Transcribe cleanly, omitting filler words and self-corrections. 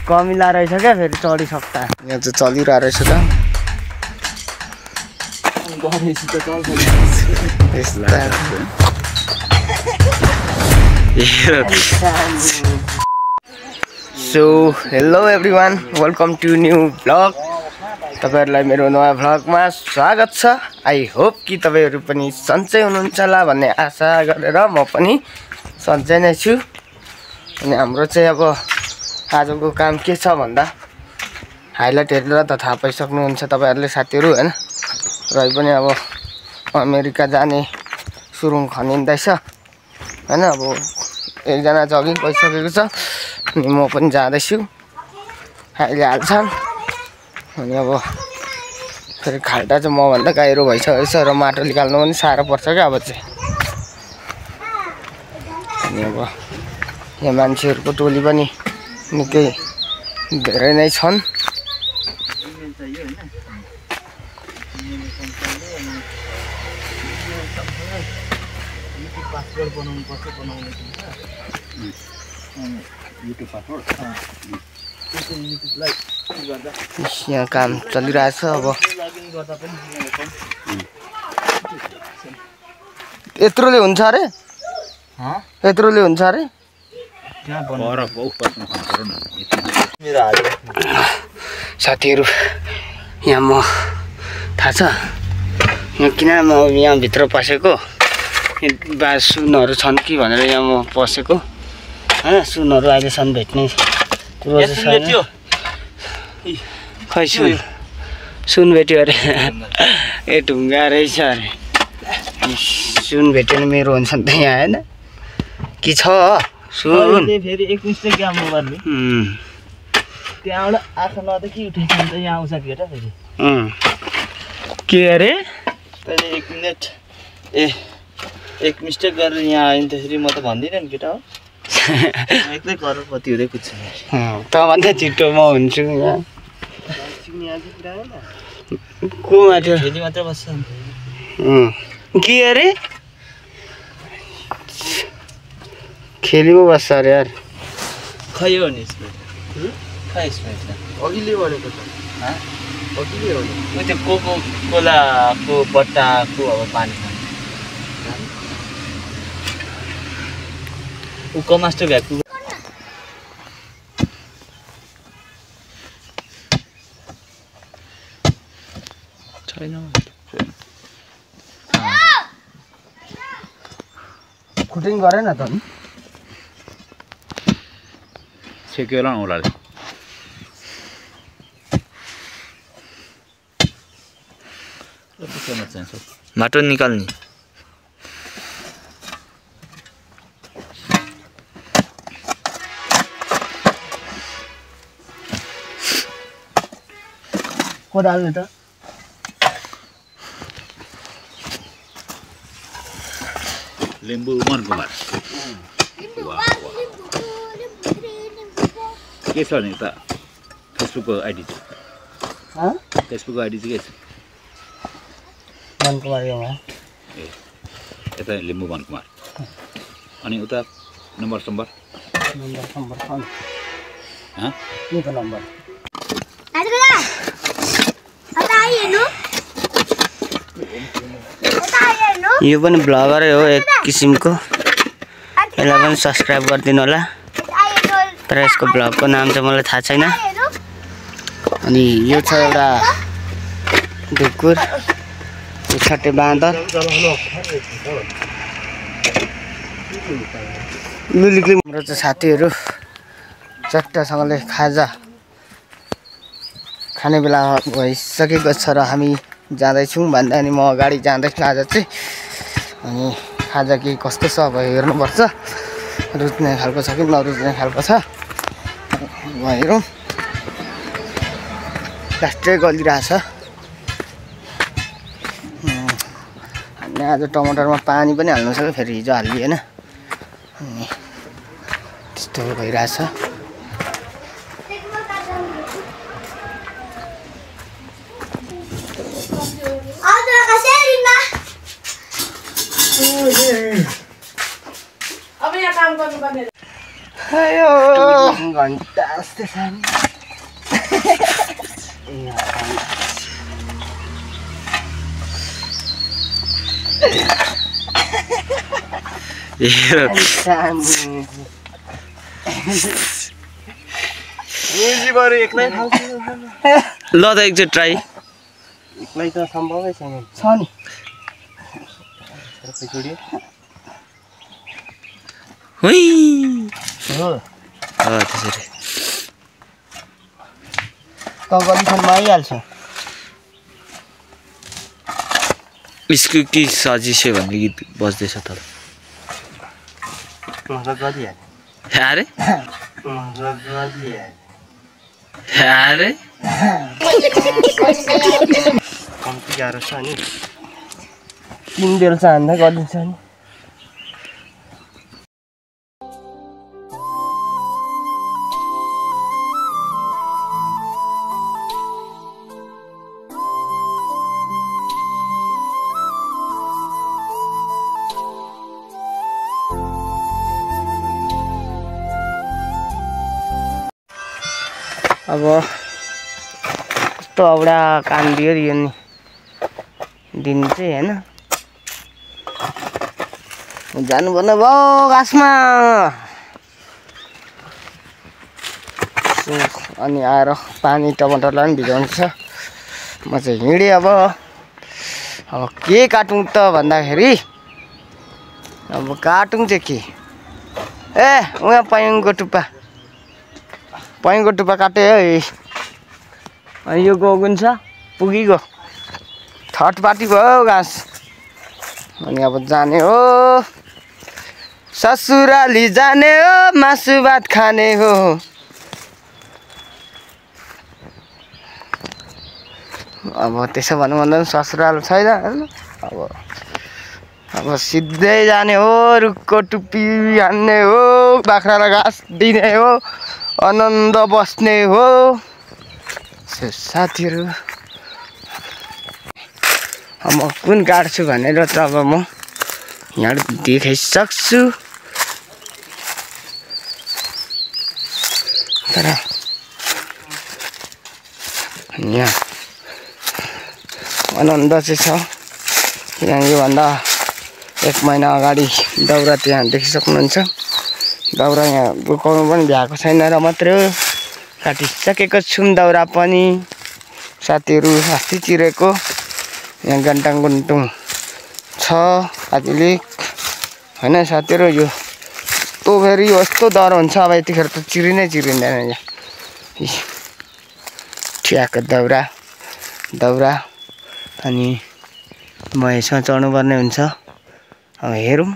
कमिला रहेछ क्या फेरि चढिसक्दा यहाँ चाहिँ चलिरहेको रहेछ so hello everyone welcome to new vlog तपाईहरुलाई मेरो नयाँ भ्लगमा स्वागत छ। आई होप कि तपाईहरु पनि सन्चै हुनुहुन्छ होला भन्ने आशा गरेर म पनि सन्चै नै छु। अनि हाम्रो चाहिँ अब आजको काम के छ भन्दा हाइलाइट हेरेर त थाहा पाइसक्नुहुन्छ तपाईहरुले साथीहरु हैन। र पनि अब अमेरिका जाने सुरुङ खनिँदैछ हैन। अब एकजना जगिङ भइसकेको छ अनि म पनि जाँदैछु अहिले हाल्छन्। अनि अब फेरि खाल्टा चाहिँ म भन्दा गाइरो भइसकेको छ र माटो निकाल्नु पनि साह्रो पर्छ क्या अब चाहिँ। अनि अब यहाँ मान्छेहरुको टोली पनि निकै धेरै नै छन्। यहाँ काम चलिरहेछ। अब यत्रोले हुन्छ अरे यत्रोले हुन्छ अरे साथीहरु। यहाँ म थाहा छ यहाँ किन म यहाँ भित्र पसेको सुनहरु छन् कि भनेर यहाँ म पसेको हैन। सुनहरु अहिलेसम्म भेट्ने कुरो चाहिँ छैन। खै सुन भेट्यो अरे ए ढुङ्गा रहेछ अरे। सुन भेट्यो भने मेरो हुन्छ नि त यहाँ हैन कि छ सुन फेरि एक मिस्टेक काम गर्नु त्यहाँबाट आँखा नदेखि उठेछ नि त यहाँ आउँछ केटा फेरि के अरे तैले एक मिनेट एक मिस्टेक गरेर यहाँ आयो नि त्यसरी म त भन्दिनँ नि केटा हो। एक्लै करोडपति हुँदै कुद्छु त भन्दा छिटो म हुन्छु यहाँ को माथि फेरि मात्र बस्छ के अरे खेलीमा बस्छ अरे यार। खै हो नि खै अघिले भनेको त अघिले हो नि त्यो कोको कोलाको बट्टाको अब पानी ऊ कमास्टर भ्याकु छैन कुटिङ गरेन त नि सेक्यो होला होला माटो निकाल्ने कोदाल्ने त लिम्बू मन कुमार के छ नि त फेसबुकको आइडी चाहिँ फेसबुकको आइडी चाहिँ के छ मन कुमार ए यता लिम्बू मन कुमार अनि उता नम्बर छ के को नम्बर यो पनि ब्लगरै हो एक किसिमको। यसलाई पनि सब्स्क्राइब गरिदिनु होला। तर यसको ब्लगको नाम चाहिँ मलाई थाहा छैन। अनि यो छ एउटा ढुकुर यो छट्टे बाँदर लुलिक्ली। हाम्रो चाहिँ साथीहरू चट्टासँगले खाजा खाने बेला भइसकेको छ र हामी जाँदैछौँ भन्दा अनि म अगाडि जाँदैछु आज चाहिँ। अनि खाजा के कस्तो छ अब हेर्नुपर्छ रुच्ने खालको छ कि नरुच्ने खालको छ हेरौँ। लास्टै गलिरहेछ। अनि आज टमाटरमा पानी पनि हाल्नु छ फेरि हिजो हालिएन अनि त्यस्तो भइरहेछ। अब यहाँ काम गर्नुपर्ने घन्टा जस्तै छ नि एक्लै खाउँछु ल त एकचोटि ट्राई एक्लै त सम्भवै छैन छ नि हुइ हो त्यसरी त गलिसम्म आइहाल्छ इसको के साजिसै भन्ने गीत बज्दैछ त अरे अरे कम्ती गाह्रो छ नि 3 बेलसा हान्दा गरिदिन्छ नि अब कस्तो औडा काम दियो यो नि दिन चाहिँ हैन जानु पर्ने भयो घाँसमा अनि आएर पानी टमाटरलाई पनि भिजाउनु छ म चाहिँ हिँडेँ अब के काटौँ त भन्दाखेरि अब काटौँ चाहिँ के उहाँ पयङको टुप्पा काटे है अनि यो गएको छ पुगिगयो थटपाटी भयो घाँस अनि अब जाने हो ससुराली जाने हो मासु भात खाने हो अब त्यसो भनौँ भन्दा ससुराल छैन अब सिधै जाने हो रुखको टुप्पी हान्ने हो बाख्रालाई घाँस दिने हो आनन्द बस्ने हो साथीहरू म कुन काट्छु भनेर त अब म यहाँ देखाइसक्छु तर यहाँ आनन्द चाहिँ छ यहाँ योभन्दा 1 महिना अगाडि दाउरा त्यहाँ देखिसक्नुहुन्छ दाउरा यहाँ बुकाउनु पनि भ्याएको छैन र मात्रै हो काटिसकेको छु दाउरा पनि साथीहरू अस्ति चिरेको यहाँ गन्टाङ छ आदिले हैन साथीहरू यो यस्तो फेरि यस्तो डर हुन्छ अब यतिखेर त चिरिँदैन यहाँ ठ्याक्क दाउरा अनि म यसमा चढ्नु पर्ने हुन्छ अब हेरौँ